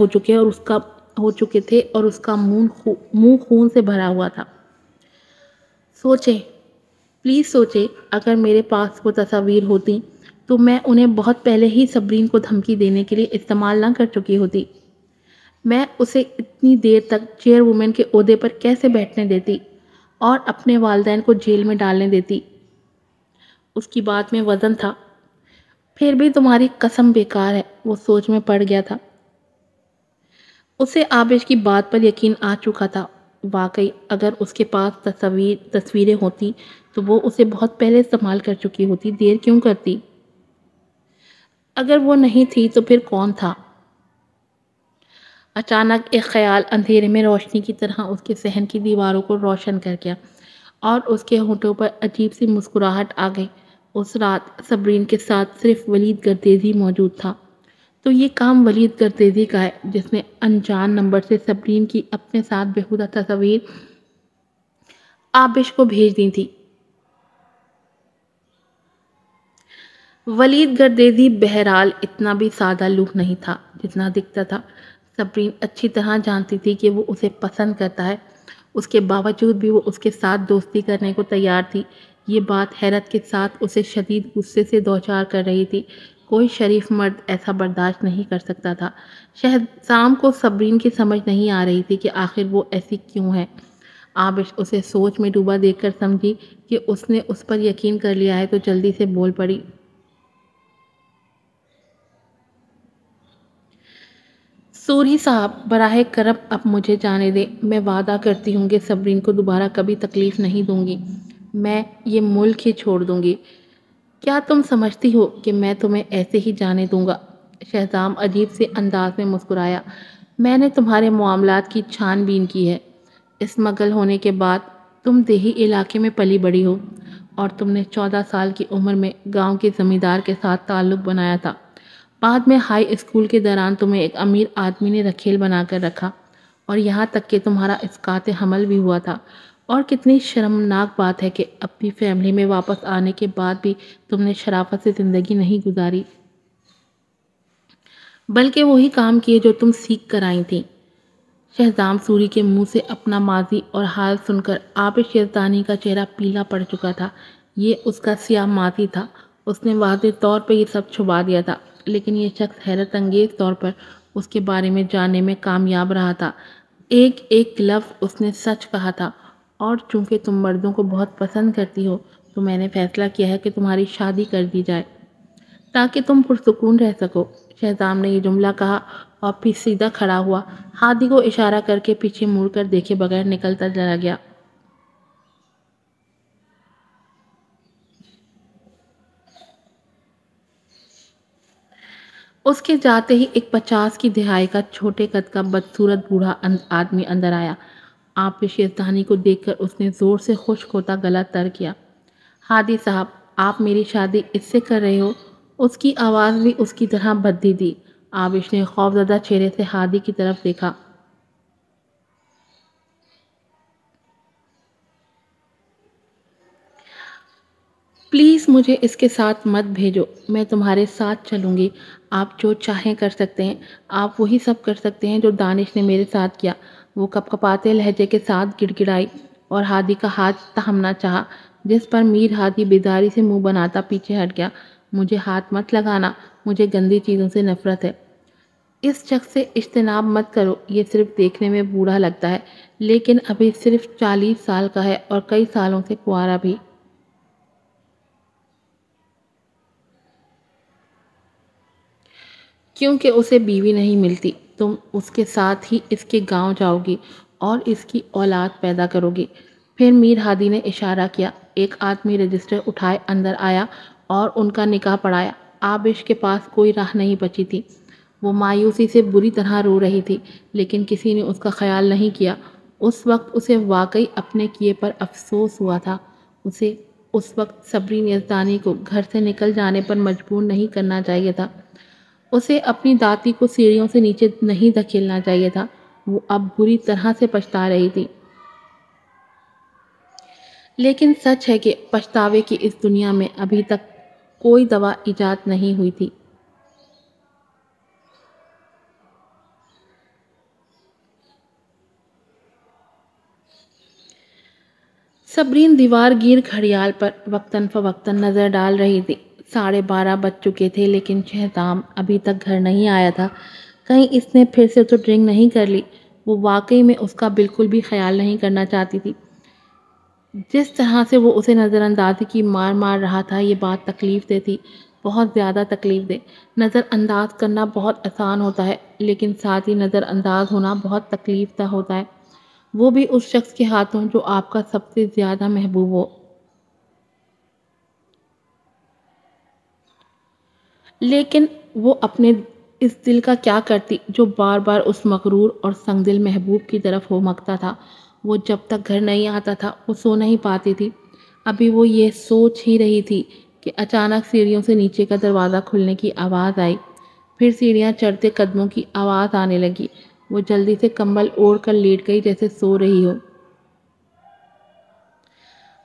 ہو چکے تھے اور اس کا منہ خون سے بھرا ہوا تھا۔ سوچیں، پلیز سوچیں، اگر میرے پاس وہ تصاویر ہوتی تو میں انہیں بہت پہلے ہی صبرین کو دھمکی دینے کے لیے استعمال نہ کر چکی ہوتی۔ میں اسے اتنی دیر تک چیئر وومن کے عہدے پر کیسے بیٹھنے دیتی اور اپنے والدین کو جیل میں ڈالنے دیتی؟ اس کی بات میں وزن تھا۔ پھر بھی تمہاری قسم بیکار ہے، وہ سوچ میں پڑ گیا تھا۔ اسے عابش کی بات پر یقین آ چکا تھا۔ واقعی اگر اس کے پاس تصویریں ہوتی تو وہ اسے بہت پہلے استعمال کر چکی ہوتی، دیر کیوں کرتی؟ اگر وہ نہیں تھی تو پھر کون تھا؟ اچانک ایک خیال اندھیرے میں روشنی کی طرح اس کے ذہن کی دیواروں کو روشن کر گیا اور اس کے ہونٹوں پر عجیب سی مسکراہٹ آ گئی۔ اس رات صبرین کے ساتھ صرف ولید گردیزی موجود تھا۔ تو یہ کام ولید گردیزی کا ہے جس نے انجان نمبر سے صبرین کی اپنے ساتھ بیہودہ تصاویر عابش کو بھیج دی تھی۔ ولید گردیزی بہرحال اتنا بھی سادہ لوح نہیں تھا جتنا دکھتا تھا۔ صبرین اچھی طرح جانتی تھی کہ وہ اسے پسند کرتا ہے، اس کے باوجود بھی وہ اس کے ساتھ دوستی کرنے کو تیار تھی۔ یہ بات حیرت کے ساتھ اسے شدید غصے سے دوچار کر رہی تھی۔ کوئی شریف مرد ایسا برداشت نہیں کر سکتا تھا۔ شہزام کو صبرین کی سمجھ نہیں آ رہی تھی کہ آخر وہ ایسی کیوں ہے۔ عابش اسے سوچ میں ڈوبا دیکھ کر سمجھی کہ اس نے اس پر یقین کر لیا ہے تو جلدی سے بول پڑی۔ سوری صاحب، براہ کرم اب مجھے جانے دیں۔ میں وعدہ کرتی ہوں کہ صبرین کو دوبارہ کبھی تکلیف نہیں دوں گی۔ میں یہ ملک ہی چھوڑ دوں گی۔ کیا تم سمجھتی ہو کہ میں تمہیں ایسے ہی جانے دوں گا؟ شہزام عجیب سے انداز میں مسکرایا۔ میں نے تمہارے معاملات کی چھان بین کی ہے۔ اسمگل ہونے کے بعد تم دیہی علاقے میں پلی بڑی ہو اور تم نے 14 سال کی عمر میں گاؤں کے زمیندار کے ساتھ تعلق بنایا تھا۔ بعد میں ہائی اسکول کے دوران تمہیں ایک امیر آدمی نے رکھیل بنا کر رکھا اور یہاں تک کہ تمہارا اسقاط حمل بھی ہوا تھا۔ اور کتنی شرمناک بات ہے کہ اپنی فیملی میں واپس آنے کے بعد بھی تم نے شرافت سے زندگی نہیں گزاری، بلکہ وہی کام کیے جو تم سیکھ کر آئی تھی۔ شہزام سوری کے منہ سے اپنا ماضی اور حال سن کر عابش یزدانی کا چہرہ پیلا پڑ چکا تھا۔ یہ اس کا سیاہ ماضی تھا۔ اس نے واضح طور پر یہ سب چھپا دیا تھا، لیکن یہ شخص حیرت انگیز طور پر اس کے بارے میں جاننے میں کامیاب رہا تھا۔ ایک ایک لفظ اس نے سچ کہا تھا، اور چونکہ تم مردوں کو بہت پسند کرتی ہو تو میں نے فیصلہ کیا ہے کہ تمہاری شادی کر دی جائے تاکہ تم پرسکون رہ سکو۔ شہزام نے یہ جملہ کہا اور پھر سیدھا کھڑا ہوا، ہادی کو اشارہ کر کے پیچھے مڑ کر دیکھے بغیر نکلتا چلا گیا۔ اس کے جاتے ہی ایک 50 کی دہائی کا چھوٹے قد کا بدصورت بوڑھا آدمی اندر آیا۔ آبش یزدانی کو دیکھ کر اس نے زور سے خشک ہوتا گلا تر کیا۔ ہادی صاحب، آپ میری شادی اس سے کر رہے ہو؟ اس کی آواز بھی اس کی طرح بدی تھی۔ آبش نے خوفزدہ چہرے سے ہادی کی طرف دیکھا۔ پلیز مجھے اس کے ساتھ مت بھیجو، میں تمہارے ساتھ چلوں گی۔ آپ جو چاہیں کر سکتے ہیں، آپ وہی سب کر سکتے ہیں جو دانش نے میرے ساتھ کیا۔ وہ کپکپاتے لہجے کے ساتھ گڑ گڑائی اور ہادی کا ہاتھ تھامنا چاہا، جس پر میر ہادی بیداری سے منہ بناتا پیچھے ہٹ گیا۔ مجھے ہاتھ مت لگانا، مجھے گندی چیزوں سے نفرت ہے۔ اس شخص سے اجتناب مت کرو، یہ صرف دیکھنے میں بوڑھا لگتا ہے لیکن ابھی صرف 40 سال کا ہے اور کئی سالوں سے کنوارا بھی۔ کیونکہ اسے بیوی نہیں ملتی، تم اس کے ساتھ ہی اس کے گاؤں جاؤ گی اور اس کی اولاد پیدا کرو گی۔ پھر میر ہادی نے اشارہ کیا۔ ایک آدمی رجسٹر اٹھائے اندر آیا اور ان کا نکاح پڑھایا۔ آبش کے پاس کوئی راہ نہیں بچی تھی۔ وہ مایوسی سے بری طرح رو رہی تھی لیکن کسی نے اس کا خیال نہیں کیا۔ اس وقت اسے واقعی اپنے کیے پر افسوس ہوا تھا۔ اسے اس وقت صبرین یزدانی کو گھر سے نکل جانے پر مجبور نہیں کرنا چاہیے تھا۔ اسے اپنی داتی کو سیڑھیوں سے نیچے نہیں دھکیلنا چاہیے تھا۔ وہ اب بری طرح سے پچھتا رہی تھی۔ لیکن سچ ہے کہ پچھتاوے کی اس دنیا میں ابھی تک کوئی دوا ایجاد نہیں ہوئی تھی۔ صبرین دیوار گیر گھڑیال پر وقتاً فوقتاً نظر ڈال رہی تھی۔ 12:30 بج چکے تھے لیکن شہزام ابھی تک گھر نہیں آیا تھا۔ کہیں اس نے پھر سے تو ڈرنک نہیں کر لی؟ وہ واقعی میں اس کا بالکل بھی خیال نہیں کرنا چاہتی تھی۔ جس طرح سے وہ اسے نظر اندازی کی مار رہا تھا، یہ بات تکلیف دہ تھی، بہت زیادہ تکلیف دہ۔ نظر انداز کرنا بہت آسان ہوتا ہے لیکن ساتھ ہی نظر انداز ہونا بہت تکلیف دہ ہوتا ہے، وہ بھی اس شخص کے ہاتھوں جو آپ کا سب سے زیادہ محبوب ہو۔ لیکن وہ اپنے اس دل کا کیا کرتی جو بار بار اس مغرور اور سنگدل محبوب کی طرف ہومکتا تھا۔ وہ جب تک گھر نہیں آتا تھا وہ سو نہیں پاتی تھی۔ ابھی وہ یہ سوچ ہی رہی تھی کہ اچانک سیڑھیوں سے نیچے کا دروازہ کھلنے کی آواز آئی، پھر سیڑھیاں چڑھتے قدموں کی آواز آنے لگی۔ وہ جلدی سے کمبل اوڑھ کر لیٹ گئی جیسے سو رہی ہو۔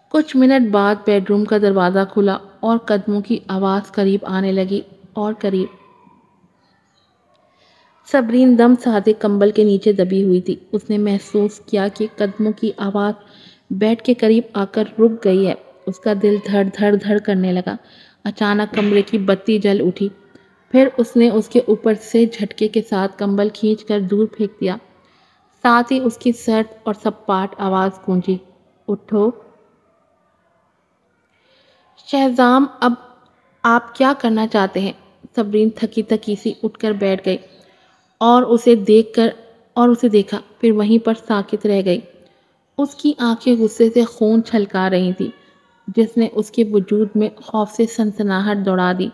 کچھ منٹ بعد بیڈروم کا دروازہ کھلا اور قدموں کی آواز قریب آنے لگی اور قریب۔ صبرین دم سادے کمبل کے نیچے دبی ہوئی تھی۔ اس نے محسوس کیا کہ قدموں کی آواز بیڈ کے قریب آ کر رک گئی ہے۔ اس کا دل دھڑ دھڑ دھڑ کرنے لگا۔ اچانک کمرے کی بتی جل اٹھی، پھر اس نے اس کے اوپر سے جھٹکے کے ساتھ کمبل کھینچ کر دور پھینک دیا۔ ساتھ ہی اس کی سرد اور سپاٹ آواز گونجی، اٹھو شہزام، اب آپ کیا کرنا چاہتے ہیں؟ صبرین تھکی تھکی سی اٹھ کر بیٹھ گئی اور اسے دیکھا، پھر وہیں پر ساکت رہ گئی۔ اس کی آنکھیں غصے سے خون چھلکا رہی تھی جس نے اس کے وجود میں خوف سے سنسناہٹ دوڑا دی۔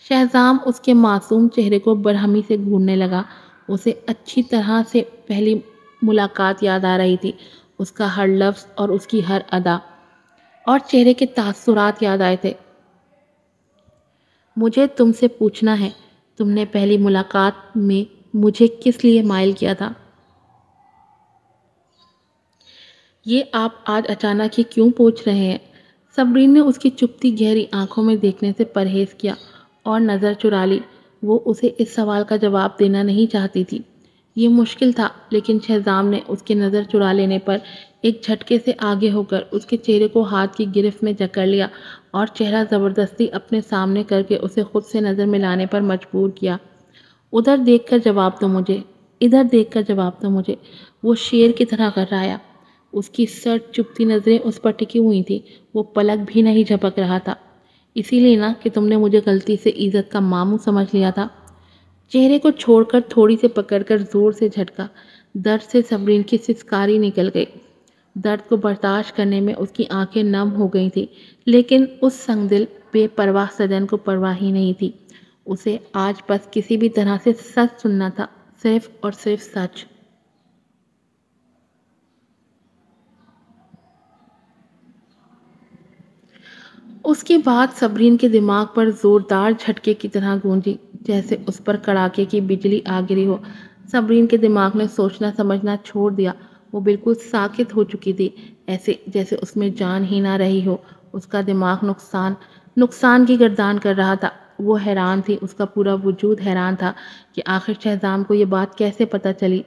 شہزام اس کے معصوم چہرے کو برہمی سے گھورنے لگا۔ اسے اچھی طرح سے پہلی ملاقات یاد آ رہی تھی، اس کا ہر لفظ اور اس کی ہر ادا اور چہرے کے تاثرات یاد آئے تھے۔ مجھے تم سے پوچھنا ہے، تم نے پہلی ملاقات میں مجھے کس لیے مائل کیا تھا؟ یہ آپ آج اچانک ہی کیوں پوچھ رہے ہیں؟ صبرین نے اس کی چپتی گہری آنکھوں میں دیکھنے سے پرہیز کیا اور نظر چرا لی۔ وہ اسے اس سوال کا جواب دینا نہیں چاہتی تھی۔ یہ مشکل تھا لیکن شہزام نے اس کے نظر چرا لینے پر ایک جھٹکے سے آگے ہو کر اس کے چہرے کو ہاتھ کی گرفت میں جکڑ لیا اور چہرہ زبردستی اپنے سامنے کر کے اسے خود سے نظر ملانے پر مجبور کیا۔ ادھر دیکھ کر جواب دو مجھے، ادھر دیکھ کر جواب دو مجھے، وہ شیر کی طرح کرایا۔ اس کی سرد چپتی نظریں اس پر ٹکی ہوئی تھی، وہ پلک بھی نہیں جھپک رہا تھا۔ اسی لیے نا کہ تم نے مجھے غلطی سے عزت کا ماموں سمجھ لیا تھا۔ چہرے کو چھوڑ کر تھوڑی سے پکڑ کر زور سے جھٹکا۔ درد سے صبرین کی سسکاری نکل گئی۔ درد کو برداشت کرنے میں اس کی آنکھیں نم ہو گئی تھی، لیکن اس سنگ دل بے پرواہ سجن کو پرواہ ہی نہیں تھی۔ اسے آج بس کسی بھی طرح سے سچ سننا تھا، صرف اور صرف سچ۔ اس کی بات صبرین کے دماغ پر زوردار جھٹکے کی طرح گونجی، جیسے اس پر کڑاکے کی بجلی آ گری ہو۔ صبرین کے دماغ نے سوچنا سمجھنا چھوڑ دیا۔ وہ بالکل ساکت ہو چکی تھی، ایسے جیسے اس میں جان ہی نہ رہی ہو۔ اس کا دماغ نقصان کی گردان کر رہا تھا۔ وہ حیران تھی، اس کا پورا وجود حیران تھا کہ آخر شہزام کو یہ بات کیسے پتہ چلی۔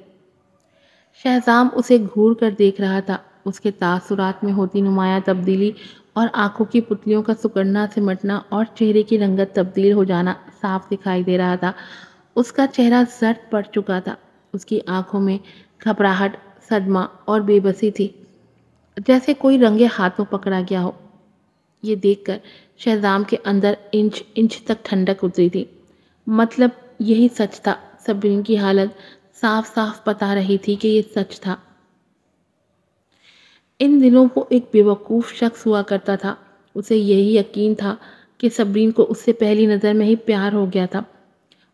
شہزام اسے گھور کر دیکھ رہا تھا۔ اس کے تاثرات میں ہوتی نمایاں تبدیلی اور آنکھوں کی پتلیوں کا سکڑنا سمٹنا اور چہرے کی رنگت تبدیل ہو جانا صاف دکھائی دے رہا تھا۔ اس کا چہرہ زرد پڑ چکا تھا۔ اس کی آنکھوں میں گھبراہٹ، صدمہ اور بے بسی تھی، جیسے کوئی رنگے ہاتھوں پکڑا گیا ہو۔ یہ دیکھ کر شہزام کے اندر انچ انچ تک ٹھنڈک اتری تھی۔ مطلب یہی سچ تھا۔ صبرین کی حالت صاف صاف بتا رہی تھی کہ یہ سچ تھا۔ ان دنوں وہ ایک بیوقوف شخص ہوا کرتا تھا۔ اسے یہی یقین تھا کہ صبرین کو اس سے پہلی نظر میں ہی پیار ہو گیا تھا۔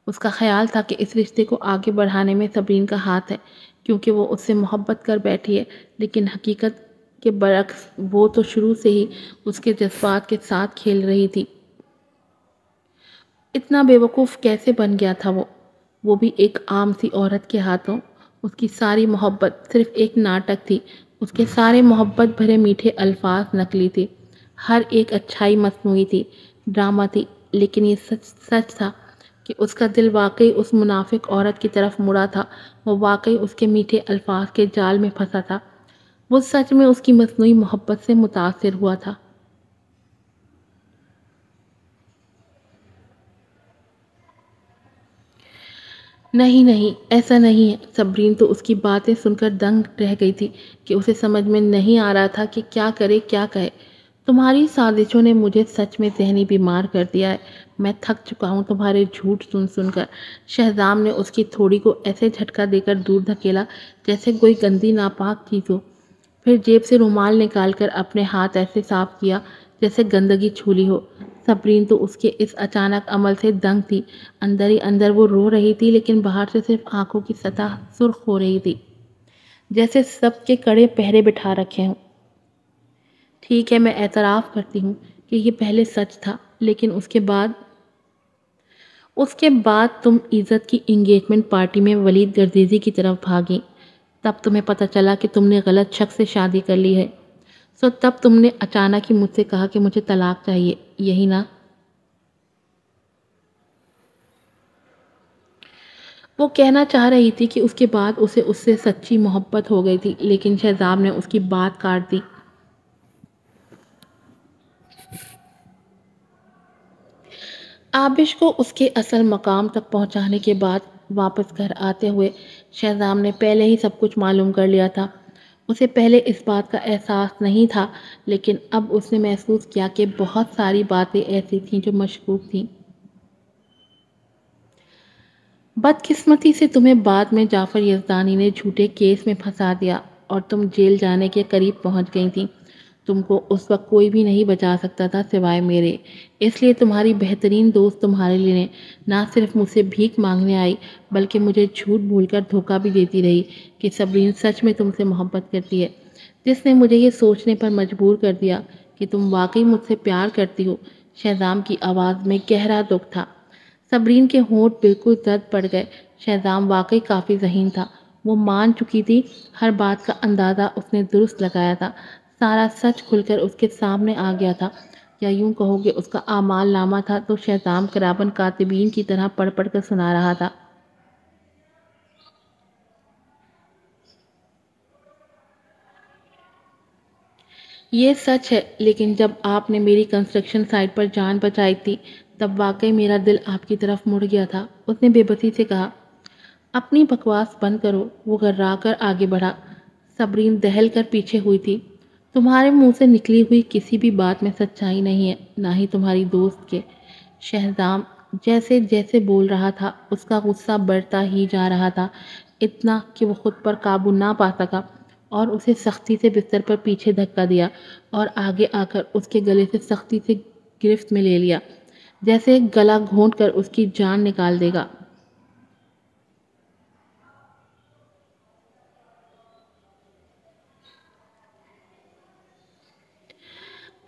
اس کا خیال تھا کہ اس رشتے کو آگے بڑھانے میں صبرین کا ہاتھ ہے، کیونکہ وہ اس سے محبت کر بیٹھی ہے، لیکن حقیقت کے برعکس وہ تو شروع سے ہی اس کے جذبات کے ساتھ کھیل رہی تھی۔ اتنا بیوقوف کیسے بن گیا تھا وہ بھی ایک عام سی عورت کے ہاتھوں؟ اس کی ساری محبت صرف ایک ناٹک تھی۔ اس کے سارے محبت بھرے میٹھے الفاظ نقلی تھے، ہر ایک اچھائی مصنوعی تھی، ڈرامہ تھی۔ لیکن یہ سچ تھا کہ اس کا دل واقعی اس منافق عورت کی طرف مڑا تھا۔ وہ واقعی اس کے میٹھے الفاظ کے جال میں پھنسا تھا۔ وہ سچ میں اس کی مصنوعی محبت سے متاثر ہوا تھا۔ نہیں، ایسا نہیں ہے۔ صبرین تو اس کی باتیں سن کر دنگ رہ گئی تھی کہ اسے سمجھ میں نہیں آ رہا تھا کہ کیا کرے کیا کہے۔ تمہاری سازشوں نے مجھے سچ میں ذہنی بیمار کر دیا ہے۔ میں تھک چکا ہوں تمہارے جھوٹ سن کر۔ شہزام نے اس کی تھوڑی کو ایسے جھٹکا دے کر دور دھکیلا جیسے کوئی گندی ناپاک چیز ہو، پھر جیب سے رومال نکال کر اپنے ہاتھ ایسے صاف کیا جیسے گندگی چھولی ہو۔ صبرین تو اس کے اس اچانک عمل سے دنگ تھی۔ اندر ہی اندر وہ رو رہی تھی، لیکن باہر سے صرف آنکھوں کی سطح سرخ ہو رہی تھی، جیسے سب کے کڑے پہرے بٹھا رکھے ہوں۔ ٹھیک ہے، میں اعتراف کرتی ہوں کہ یہ پہلے سچ تھا، لیکن اس کے بعد تم عزت کی انگیجمنٹ پارٹی میں ولید گردیزی کی طرف بھاگی۔ تب تمہیں پتہ چلا کہ تم نے غلط شخص سے شادی کر لی ہے، تب تم نے اچانک ہی مجھ سے کہا کہ مجھے طلاق چاہیے، یہی نا؟ وہ کہنا چاہ رہی تھی کہ اس کے بعد اسے اس سے سچی محبت ہو گئی تھی، لیکن شہزام نے اس کی بات کاٹ دی۔ آبش کو اس کے اصل مقام تک پہنچانے کے بعد واپس گھر آتے ہوئے شہزام نے پہلے ہی سب کچھ معلوم کر لیا تھا۔ اسے پہلے اس بات کا احساس نہیں تھا، لیکن اب اس نے محسوس کیا کہ بہت ساری باتیں ایسی تھیں جو مشکوک تھیں۔ بدقسمتی سے تمہیں بعد میں جعفر یزدانی نے جھوٹے کیس میں پھنسا دیا اور تم جیل جانے کے قریب پہنچ گئی تھی۔ تم کو اس وقت کوئی بھی نہیں بچا سکتا تھا سوائے میرے، اس لیے تمہاری بہترین دوست تمہارے لیے نہ صرف مجھ سے بھیک مانگنے آئی، بلکہ مجھے جھوٹ بھول کر دھوکہ بھی دیتی رہی کہ صبرین سچ میں تم سے محبت کرتی ہے، جس نے مجھے یہ سوچنے پر مجبور کر دیا کہ تم واقعی مجھ سے پیار کرتی ہو۔ شہزام کی آواز میں گہرا دکھ تھا۔ صبرین کے ہونٹ بالکل زرد پڑ گئے۔ شہزام واقعی کافی ذہین تھا۔ وہ مان چکی تھی، ہر بات کا اندازہ اس نے درست لگایا تھا، سارا سچ کھل کر اس کے سامنے آ گیا تھا، یا یوں کہو کہ اس کا اعمال نامہ تھا تو شہزام کرابن کاتبین کی طرح پڑھ پڑھ کر سنا رہا تھا۔ یہ سچ ہے، لیکن جب آپ نے میری کنسٹرکشن سائٹ پر جان بچائی تھی تب واقعی میرا دل آپ کی طرف مڑ گیا تھا، اس نے بے بسی سے کہا۔ اپنی بکواس بند کرو، وہ گھررا کر آگے بڑھا۔ صبرین دہل کر پیچھے ہوئی تھی۔ تمہارے منہ سے نکلی ہوئی کسی بھی بات میں سچائی نہیں ہے، نہ ہی تمہاری دوست کے۔ شہزام جیسے جیسے بول رہا تھا اس کا غصہ بڑھتا ہی جا رہا تھا، اتنا کہ وہ خود پر قابو نہ پا سکا اور اسے سختی سے بستر پر پیچھے دھکا دیا اور آگے آ کر اس کے گلے سے سختی سے گرفت میں لے لیا، جیسے گلا گھونٹ کر اس کی جان نکال دے گا۔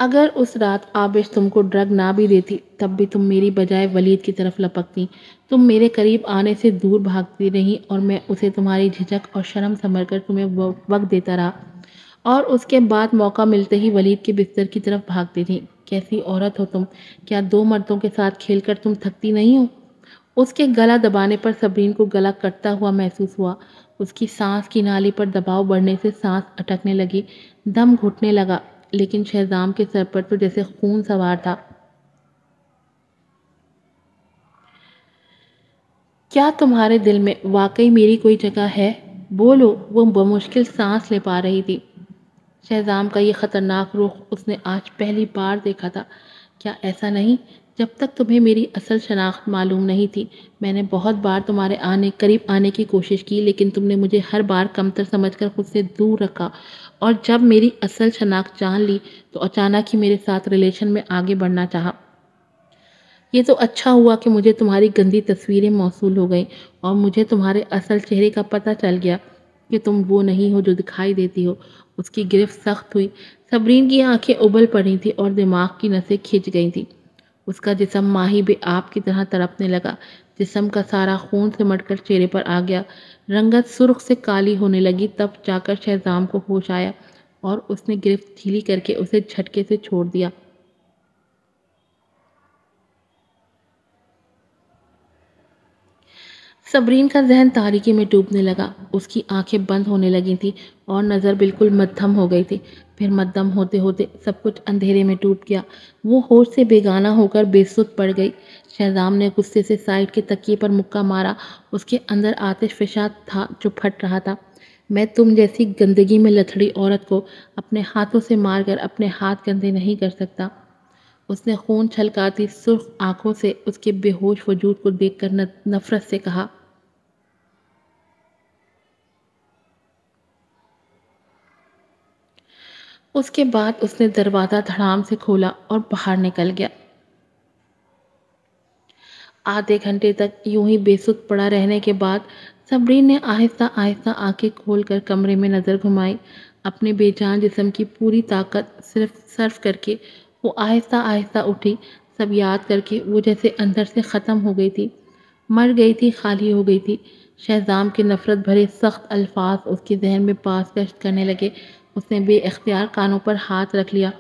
اگر اس رات آبش تم کو ڈرگ نہ بھی دیتی تب بھی تم میری بجائے ولید کی طرف لپکتی۔ تم میرے قریب آنے سے دور بھاگتی رہی اور میں اسے تمہاری جھجک اور شرم سمجھ کر تمہیں وقت دیتا رہا، اور اس کے بعد موقع ملتے ہی ولید کے بستر کی طرف بھاگتی تھی۔ کیسی عورت ہو تم! کیا دو مردوں کے ساتھ کھیل کر تم تھکتی نہیں ہو؟ اس کے گلا دبانے پر صبرین کو گلا کٹتا ہوا محسوس ہوا۔ اس کی سانس کی نالی پر دباؤ بڑھنے سے سانس اٹکنے لگی، دم گھٹنے لگا، لیکن شہزام کے سر پر تو جیسے خون سوار تھا۔ کیا تمہارے دل میں واقعی میری کوئی جگہ ہے؟ بولو! وہ بمشکل سانس لے پا رہی تھی۔ شہزام کا یہ خطرناک رخ اس نے آج پہلی بار دیکھا تھا۔ کیا ایسا نہیں؟ جب تک تمہیں میری اصل شناخت معلوم نہیں تھی میں نے بہت بار تمہارے قریب آنے کی کوشش کی، لیکن تم نے مجھے ہر بار کمتر سمجھ کر خود سے دور رکھا، اور جب میری اصل شناخت جان لی تو اچانک ہی میرے ساتھ ریلیشن میں آگے بڑھنا چاہا۔ یہ تو اچھا ہوا کہ مجھے تمہاری گندی تصویریں موصول ہو گئیں اور مجھے تمہارے اصل چہرے کا پتہ چل گیا کہ تم وہ نہیں ہو جو دکھائی دیتی ہو۔ اس کی گرفت سخت ہوئی۔ صبرین کی آنکھیں ابل پڑی تھیں اور دماغ کی نسیں کھنچ گئی تھیں۔ اس کا جسم ماہی بے آب کی طرح تڑپنے لگا، جسم کا سارا خون سمٹ کر چہرے پر آ گیا، رنگت سرخ سے کالی ہونے لگی۔ تب جا کر شہزام کو ہوش آیا اور اس نے گرفت ڈھیلی کر کے اسے جھٹکے سے چھوڑ دیا۔ صبرین کا ذہن تاریکی میں ڈوبنے لگا، اس کی آنکھیں بند ہونے لگی تھی اور نظر بالکل مدھم ہو گئی تھی۔ پھر مدھم ہوتے ہوتے سب کچھ اندھیرے میں ٹوٹ گیا۔ وہ ہوش سے بیگانہ ہو کر بے سدھ پڑ گئی۔ شہزام نے غصے سے سائڈ کے تکیے پر مکہ مارا۔ اس کے اندر آتش فشاں تھا جو پھٹ رہا تھا۔ میں تم جیسی گندگی میں لتھڑی عورت کو اپنے ہاتھوں سے مار کر اپنے ہاتھ گندے نہیں کر سکتا۔ اس نے خون چھلکاتی سرخ آنکھوں سے اس کے بے ہوش وجود کو دیکھ کر نفرت سے کہا۔ اس کے بعد اس نے دروازہ دھڑام سے کھولا اور باہر نکل گیا۔ آدھے گھنٹے تک یوں ہی بے سدھ پڑا رہنے کے بعد صبرین نے آہستہ آہستہ آنکھیں کھول کر کمرے میں نظر گھمائی۔ اپنے بے جان جسم کی پوری طاقت صرف کر کے وہ آہستہ آہستہ اٹھی، سب یاد کر کے وہ جیسے اندر سے ختم ہو گئی تھی، مر گئی تھی، خالی ہو گئی تھی۔ شہزام کے نفرت بھرے سخت الفاظ اس کے ذہن میں پاس گشت کرنے لگے۔ اس نے بے اختیار کانوں پر ہاتھ رکھ لیا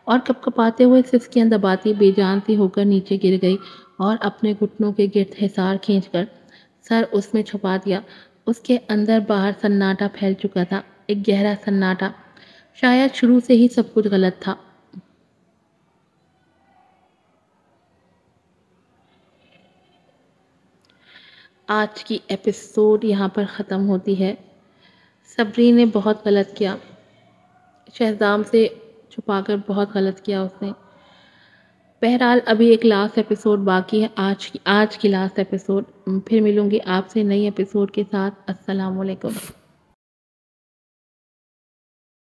اور کپ کپاتے ہوئے سسکیاں دباتی بے جان سی ہو کر نیچے گر گئی اور اپنے گھٹنوں کے گرد حصار کھینچ کر سر اس میں چھپا دیا۔ اس کے اندر باہر سناٹا پھیل چکا تھا، ایک گہرا سناٹا۔ شاید شروع سے ہی سب کچھ غلط تھا۔ آج کی ایپیسوڈ یہاں پر ختم ہوتی ہے۔ صبرین نے بہت غلط کیا، شہزام سے چھپا کر بہت غلط کیا اس نے۔ بہرحال ابھی ایک لاسٹ ایپیسوڈ باقی ہے، آج کی لاسٹ ایپیسوڈ۔ پھر ملوں گی آپ سے نئی ایپیسوڈ کے ساتھ۔ السلام علیکم۔